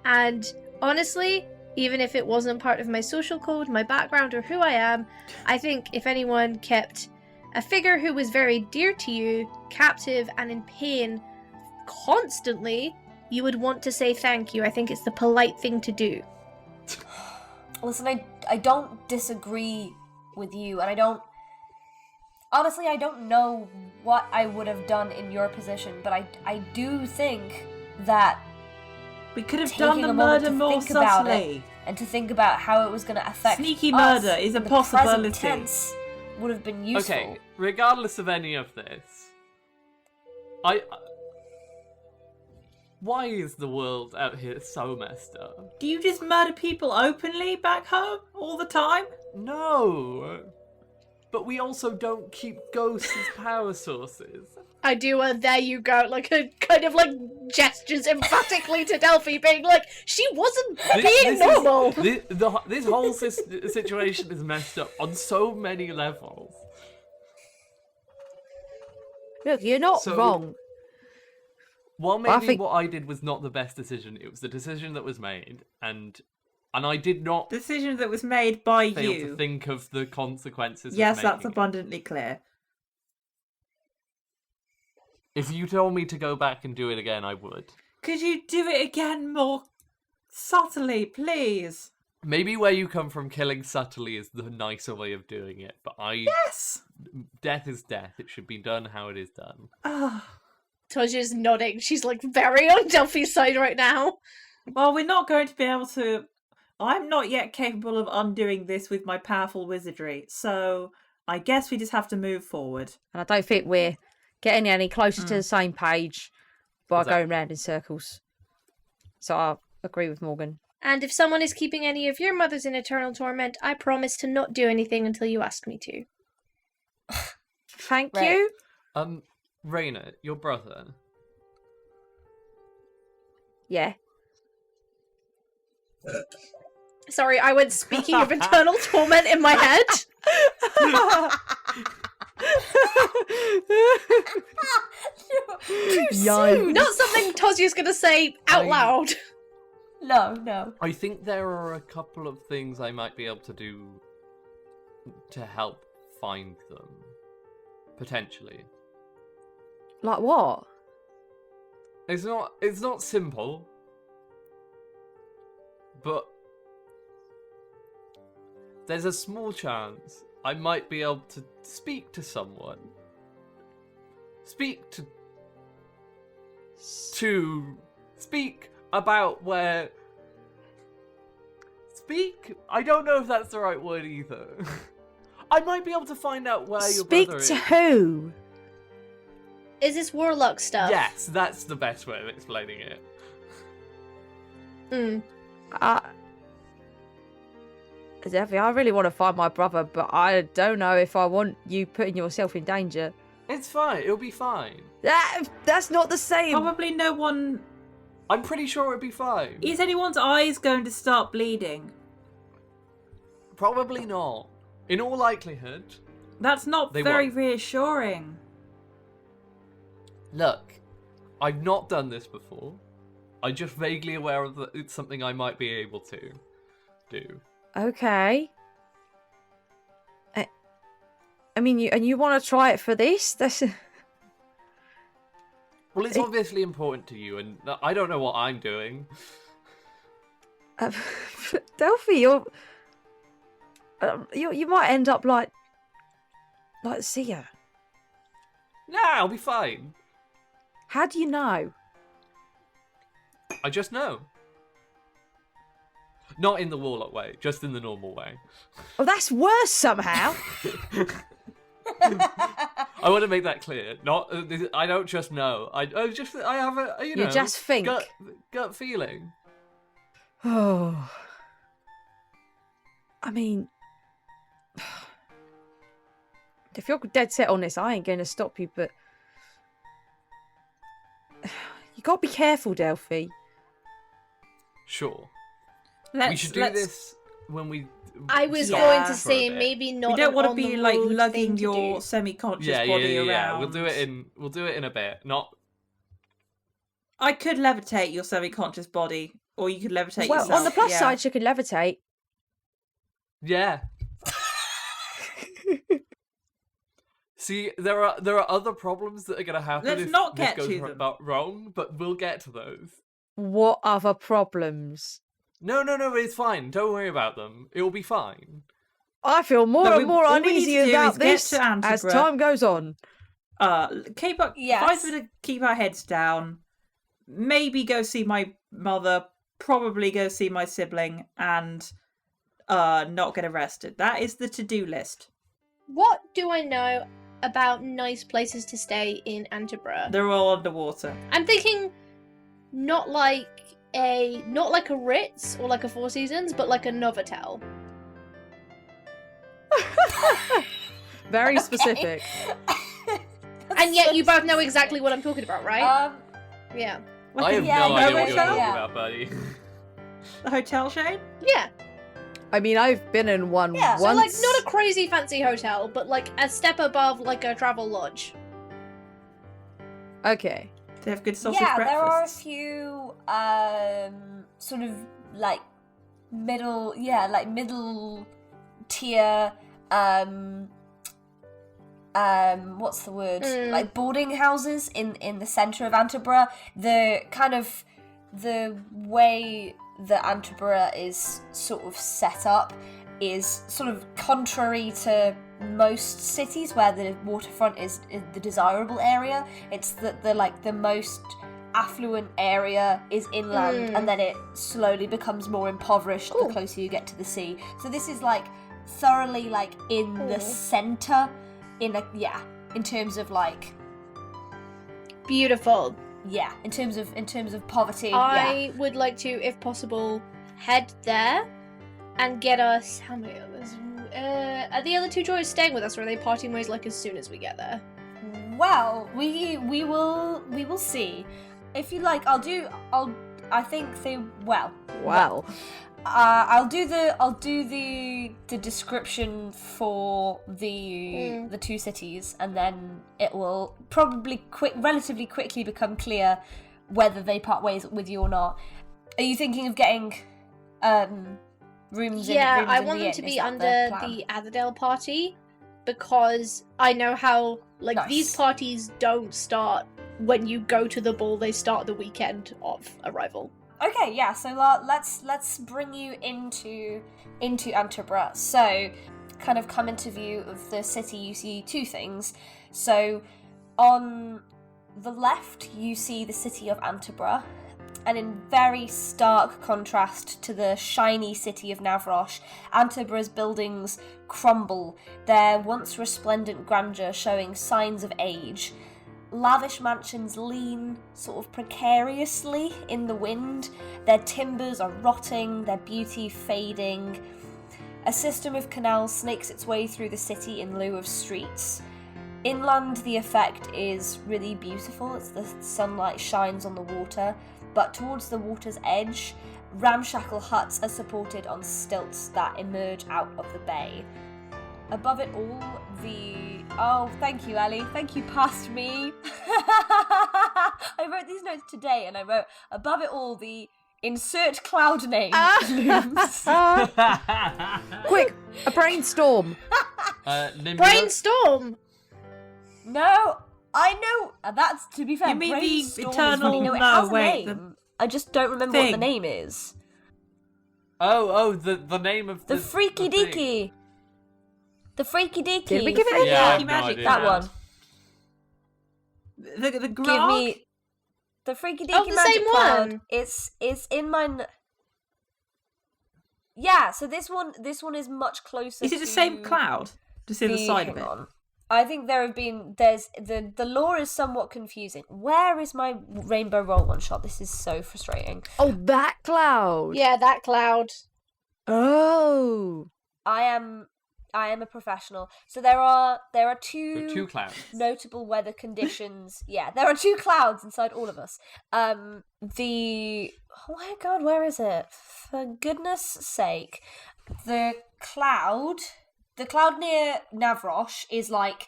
And honestly, even if it wasn't part of my social code, my background, or who I am, I think if anyone kept a figure who was very dear to you, captive and in pain constantly, you would want to say thank you. I think it's the polite thing to do. Listen, I don't disagree with you, and I don't know what I would have done in your position, but I do think that we could have done the murder more subtly, and to think about how it was going to affect sneaky us murder is a in the possibility. present tense would have been useful. Okay, regardless of any of this, why is the world out here so messed up? Do you just murder people openly back home all the time? No. but we also don't keep ghosts as power sources. I do a there you go, like a kind of like gestures emphatically to Delphi, being like, she wasn't being normal. This whole situation is messed up on so many levels. Look, you're not wrong. While maybe what I did was not the best decision, it was the decision that was made, and I did not Decision that was made by fail you. to think of the consequences. Yes, of that's making it. abundantly clear. If you told me to go back and do it again, I would. Could you do it again more subtly, please? Maybe where you come from, killing subtly is the nicer way of doing it, but Yes! death is death. It should be done how it is done. Toji's nodding. She's like very on Delphi's side right now. Well, we're not going to be able to... I'm not yet capable of undoing this with my powerful wizardry, so I guess we just have to move forward. And I don't think we're getting any closer to the same page by going round in circles. So I agree with Morgan. And if someone is keeping any of your mothers in eternal torment, I promise to not do anything until you ask me to. Thank you. Raina, your brother. Yeah. Sorry, I went speaking of eternal torment in my head. Yikes. Not something Tozia's gonna say out loud. No. I think there are a couple of things I might be able to do to help find them. Potentially. Like what? It's not simple. But there's a small chance I might be able to speak to someone. Speak about where... Speak? I don't know if that's the right word either. I might be able to find out where your brother is. Speak to who? Is this warlock stuff? Yes, that's the best way of explaining it. Delphi, I really want to find my brother, but I don't know if I want you putting yourself in danger. It's fine. It'll be fine. That's not the same. Probably no one... I'm pretty sure it'll be fine. Is anyone's eyes going to start bleeding? Probably not. In all likelihood. That's not very reassuring. Look, I've not done this before. I'm just vaguely aware of that it's something I might be able to do. Okay. I mean, you want to try it for this? That's... Well, it's obviously important to you, and I don't know what I'm doing. Delphi, you might end up like Sia. Nah, I'll be fine. How do you know? I just know. Not in the warlock way, just in the normal way. Oh, that's worse somehow. I want to make that clear. I don't just know. I have a You just think. gut feeling. Oh. I mean, if you're dead set on this, I ain't going to stop you, but you got to be careful, Delphi. Sure. We should do this when we... I was going to say maybe not. We don't want to be like thing lugging to your do. semi-conscious body around. Yeah. We'll do it in a bit. Not. I could levitate your semi-conscious body, or you could levitate yourself. Well, on the plus side, you could levitate. Yeah. See, there are other problems that are going to happen. Let's if not this get goes to them. about wrong, but we'll get to those. What other problems? No, it's fine. Don't worry about them. It'll be fine. I feel more and more uneasy about this as Antaburgh. time goes on. Keep our heads down. Maybe go see my mother. Probably go see my sibling, and not get arrested. That is the to-do list. What do I know about nice places to stay in Antaburgh? They're all underwater. I'm thinking not like a Ritz or like a Four Seasons, but like a Novotel. Very specific. And yet you both know exactly what I'm talking about, right? Yeah. I have Yeah, no idea what yeah, you're yeah. talking about, buddy. The hotel shade? Yeah. I mean, I've been in one Yeah, once. So, like, not a crazy fancy hotel, but, like, a step above, like, a travel lodge. Okay. They have good sausage Yeah, breakfast. there are a few sort of like middle tier what's the word? Like boarding houses in the centre of Antaburgh. The kind of the way that Antaburgh is sort of set up is sort of contrary to most cities where the waterfront is the desirable area. It's the most affluent area is inland, and then it slowly becomes more impoverished the closer you get to the sea. So this is like thoroughly like in the centre, in terms of like Beautiful. in terms of poverty. I would like to, if possible, head there and get us. How many others? Are the other two droids staying with us, or are they parting ways like as soon as we get there? Well, we will see. If you like, I'll do the description for the two cities, and then it will probably relatively quickly become clear whether they part ways with you or not. Are you thinking of getting rooms? Yeah, rooms I in want the them inn? to Is be that under plan? the Atherdale party, because I know how Nice. these parties don't start when you go to the ball; they start the weekend of arrival. Okay, yeah. So let's bring you into Antaburgh. So, kind of come into view of the city. You see two things. So, on the left, you see the city of Antaburgh, and in very stark contrast to the shiny city of Navrosh, Antaburgh's buildings crumble. Their once resplendent grandeur showing signs of age. Lavish mansions lean sort of precariously in the wind. Their timbers are rotting, their beauty fading. A system of canals snakes its way through the city in lieu of streets. Inland, the effect is really beautiful as the sunlight shines on the water, but towards the water's edge, ramshackle huts are supported on stilts that emerge out of the bay. Above it all, Oh, thank you, Ellie. Thank you, past me. I wrote these notes today, and I wrote, above it all, the insert cloud name looms. Quick, a brainstorm. Brainstorm. No, I know. That's, to be fair, You mean the brainstorm eternal- is funny. No, it no, has a wait, name. I just don't remember what the thing. name is. The name of The Freaky thing. Deaky. The Freaky Deaky. Did we give it a Yeah, I have Freaky no magic idea. that one. The grog? Give me the Freaky Deaky Oh, the magic same cloud. one. It's in my. Yeah, so this one is much closer. Is it the same cloud? Just the other side of hang it? on. I think there's the lore is somewhat confusing. Where is my rainbow roll one shot? This is so frustrating. Oh, that cloud. Yeah, that cloud. Oh. I am a professional. So there are Two clouds. notable weather conditions. Yeah, there are two clouds inside all of us. Oh my god, where is it? For goodness sake. The cloud near Navrosh is like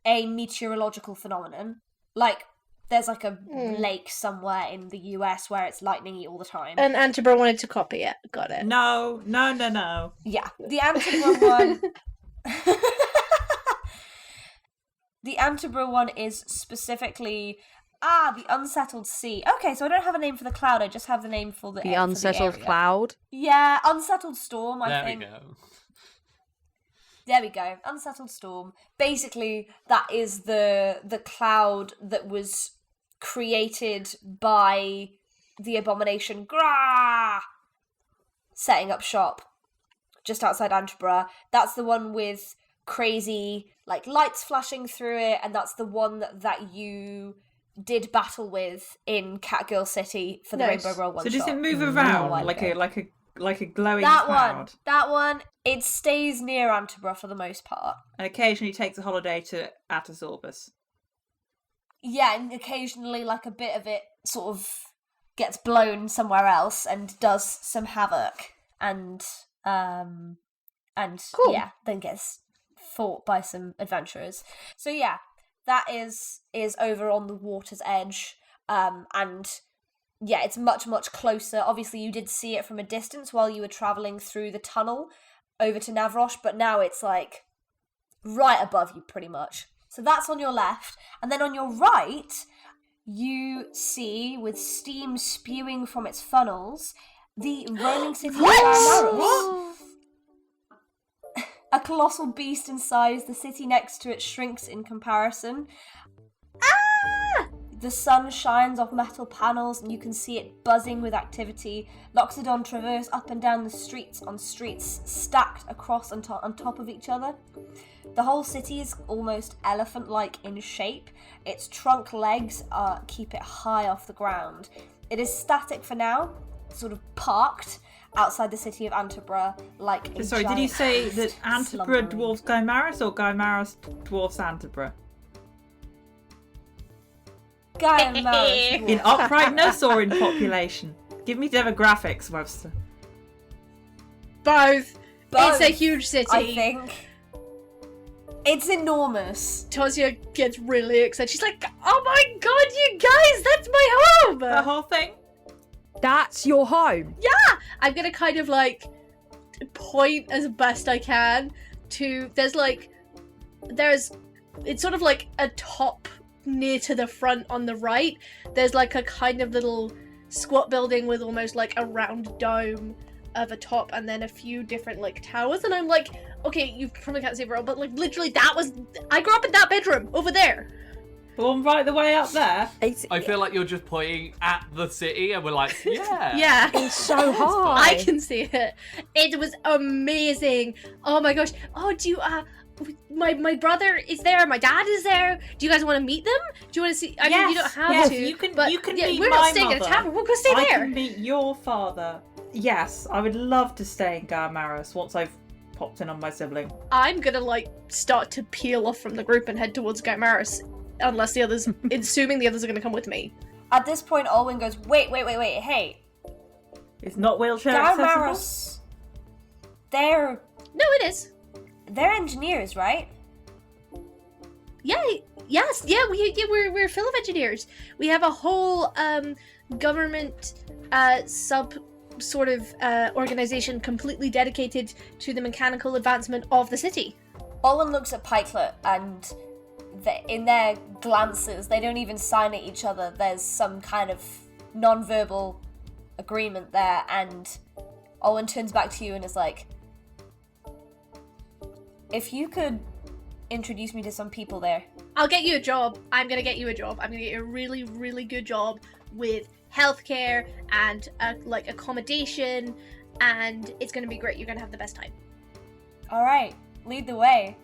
a meteorological phenomenon. Like, there's like a lake somewhere in the US where it's lightningy all the time. And Antaburgh wanted to copy it. Got it. No. Yeah, the Antaburgh one. The Antaburgh one is specifically the unsettled sea. Okay, so I don't have a name for the cloud. I just have the name for the The unsettled area. cloud. Yeah, unsettled storm. I There think. we go. There we go. Unsettled storm. Basically, that is the cloud that was created by the abomination Gra setting up shop just outside Antaburgh. That's the one with crazy like lights flashing through it, and that's the one that you did battle with in Catgirl City for the Nice. Rainbow Roll one So does shot. it move a around while like ago. a like a glowing That cloud. one, it stays near Antaburgh for the most part. And occasionally takes a holiday to Atasorbus. Yeah, and occasionally, like, a bit of it sort of gets blown somewhere else and does some havoc, and Cool. yeah, then gets fought by some adventurers. So yeah, that is over on the water's edge, and yeah, it's much, much closer. Obviously, you did see it from a distance while you were travelling through the tunnel over to Navrosh, but now it's, like, right above you, pretty much. So that's on your left. And then on your right, you see, with steam spewing from its funnels, the rolling city of Aromantic. A colossal beast in size, the city next to it shrinks in comparison. The sun shines off metal panels and you can see it buzzing with activity. Loxodon traverse up and down the streets on streets stacked across on top of each other. The whole city is almost elephant-like in shape. Its trunk legs keep it high off the ground. It is static for now, sort of parked outside the city of Antaburgh like a Sorry, did you giant say host that Antaburgh slumbering. dwarfs Guymaris or Guymaris dwarfs Antaburgh? Guymaris In dwarfs. uprightness or in population? Give me demographics, Webster. Both. Both, It's a huge city. I think. It's enormous. Tosia gets really excited. She's like, "Oh my god, you guys, that's my home!" The whole thing? That's your home. I'm gonna kind of like point as best I can to it's sort of like a top near to the front on the right. There's like a kind of little squat building with almost like a round dome of a top and then a few different like towers, and I'm like, okay, you probably can't see it all, but like literally I grew up in that bedroom over there. The one right the way up there? I feel like you're just pointing at the city and we're like, yeah. Yeah. It's so high. I can see it. It was amazing. Oh my gosh. Oh, do you my brother is there, my dad is there. Do you guys want to meet them? Do you want to see? I mean, you don't have to. You can but meet we're my not staying mother. at a tavern. We'll go stay I there. can meet your father. Yes, I would love to stay in Guymaris once I've popped in on my sibling. I'm gonna like start to peel off from the group and head towards Guymaris, unless the others, assuming the others are gonna come with me. At this point, Alwyn goes, wait, hey. It's not wheelchair accessible? Guymaris, they're No, it is. engineers, right? Yeah. Yes. Yeah. We're full of engineers. We have a whole government sub sort of organization completely dedicated to the mechanical advancement of the city. Alwyn looks at Pikelet and in their glances, they don't even sign at each other. There's some kind of non-verbal agreement there, and Alwyn turns back to you and is like, if you could introduce me to some people there. I'll get you a job. I'm gonna get you a job. I'm gonna get you a really, really good job with healthcare and like accommodation, and it's gonna be great. You're gonna have the best time. All right, lead the way.